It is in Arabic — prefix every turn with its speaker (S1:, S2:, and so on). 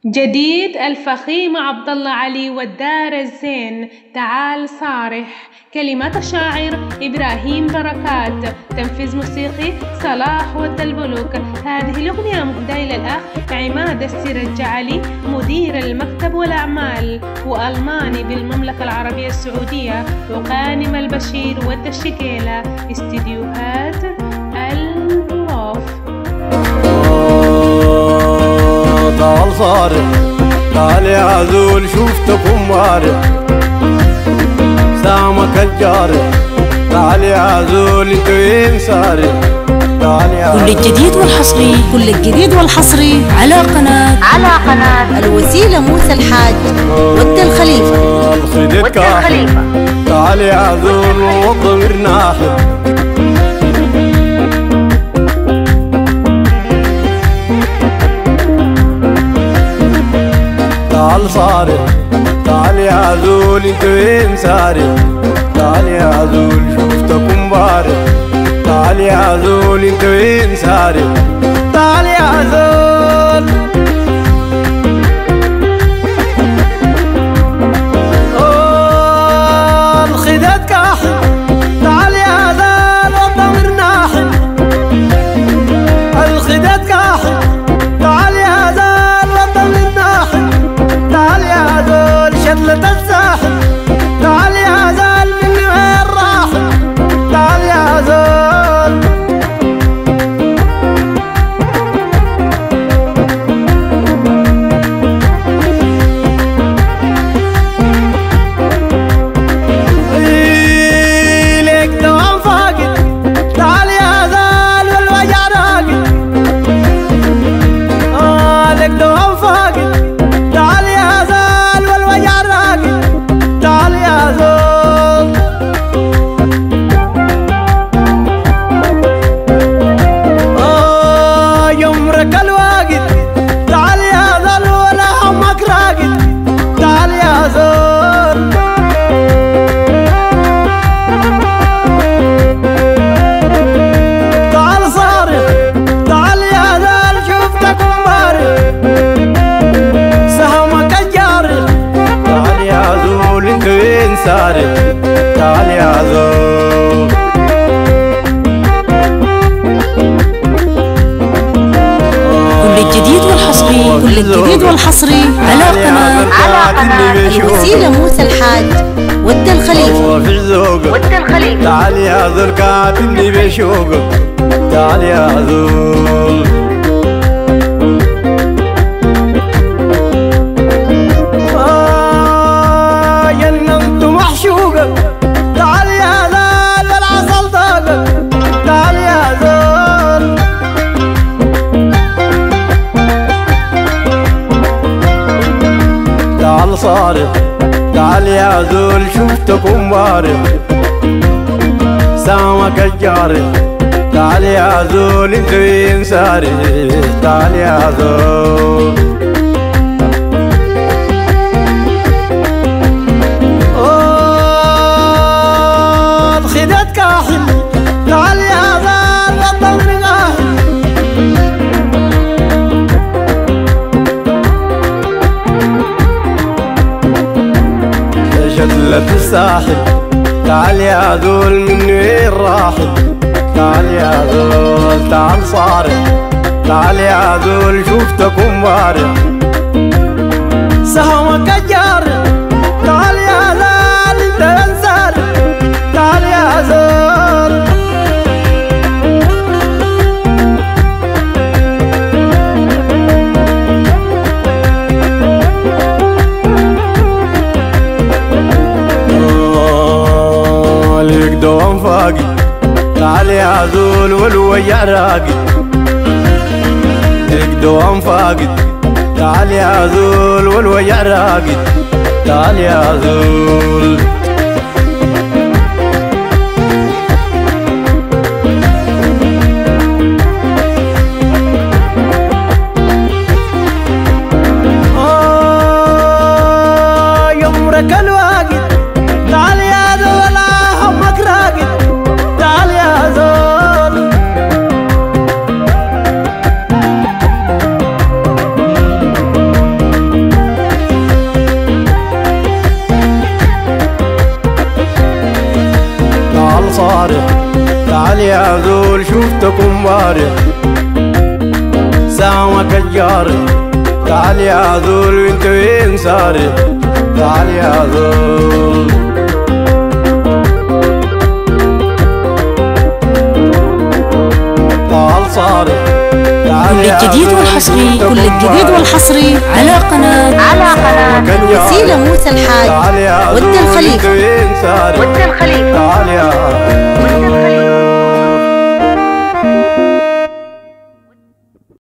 S1: جديد الفخيم عبد الله علي والدار الزين تعال صارح. كلمات الشاعر إبراهيم بركات، تنفيذ موسيقي صلاح والدلبلوك. هذه الأغنية مهداة إلى الأخ عماد السرجعلي مدير المكتب والأعمال وألماني بالمملكة العربية السعودية، وغانم البشير والدشكيلة، استديوهات البروف.
S2: تعال صارح، تعال يا عزول شوفتكم مارح، سامك الجارح، تعال يا عزول انت وين سارح، تعال يا
S3: كل الجديد والحصري، كل الجديد والحصري على قناة الوسيلة موسى الحاج ود الخليفة.
S2: تعال يا عزول والضمير ناحب، تعال صارح، تعال يا عزول انت وين سارح، تعال يا عزول شوفتكم بارح، تعال يا عزول انت وين سارح، تعال يا عزول. الخداد كاحل، تعال يا عزول والضمير ناحل، الخداد كاحل، تعال يا عزول والضمير ناحل، تعال يا عزول شلة الساحل، تعال يا عزول من وين راحل، تعال يا عزول. ليك دوام فاقد، تعال يا عزول والوجع راقد، ليك دوام فاقد، تعال يا عزول والوجع راقد، تعال يا عزول. يمرك الواقد، تعال يا عزول ولا همك راقد، تعال يا عزول. تعال صارح، تعال يا عزول شوفتك مبارح، سهمك الجارح، تعال يا عزول انت وين سارح، تعال يا عزول.
S3: كل الجديد والحصري، كل الجديد والحصري على قناة الوسيلة موسى الحاج ود الخليفة.
S2: تعال يا عزول قاتلني بشوقك، تعال يا عزول. جننت محشوقك، تعال يا عزول والعسل ضاقك، تعال يا عزول. تعال صارح، تعال يا عزول شوفتكم بارح، سامك الجارح، تعال يا عزول انت وين سارح، تعال يا عزول. الخداد كاحل، تعال يا عزول والضمير قاحل، شلة الساحل، تعال يا عزول من وين راحل، تعال يا عزول. تعال صارح، تعال يا عزول شوفتكم بارح، سهمك الجارح، تعال يا عزول انت وين سارح، تعال يا عزول. ليك دوام فاقد، تعال يا عزول والوجع راقد، ليك دوام فاقد، تعال يا عزول والوجع راقد، تعال يا عزول. يمرك الواقد، تعال يا عزول ولا همك راقد، تعال يا عزول. شفتكم بارح سامك الجارح تعال يا ذول وانت وين سارح تعال يا ذول تعال صارح
S3: كل الجديد والحصري على قناة الوسيلة موسى الحاج ود الخليفة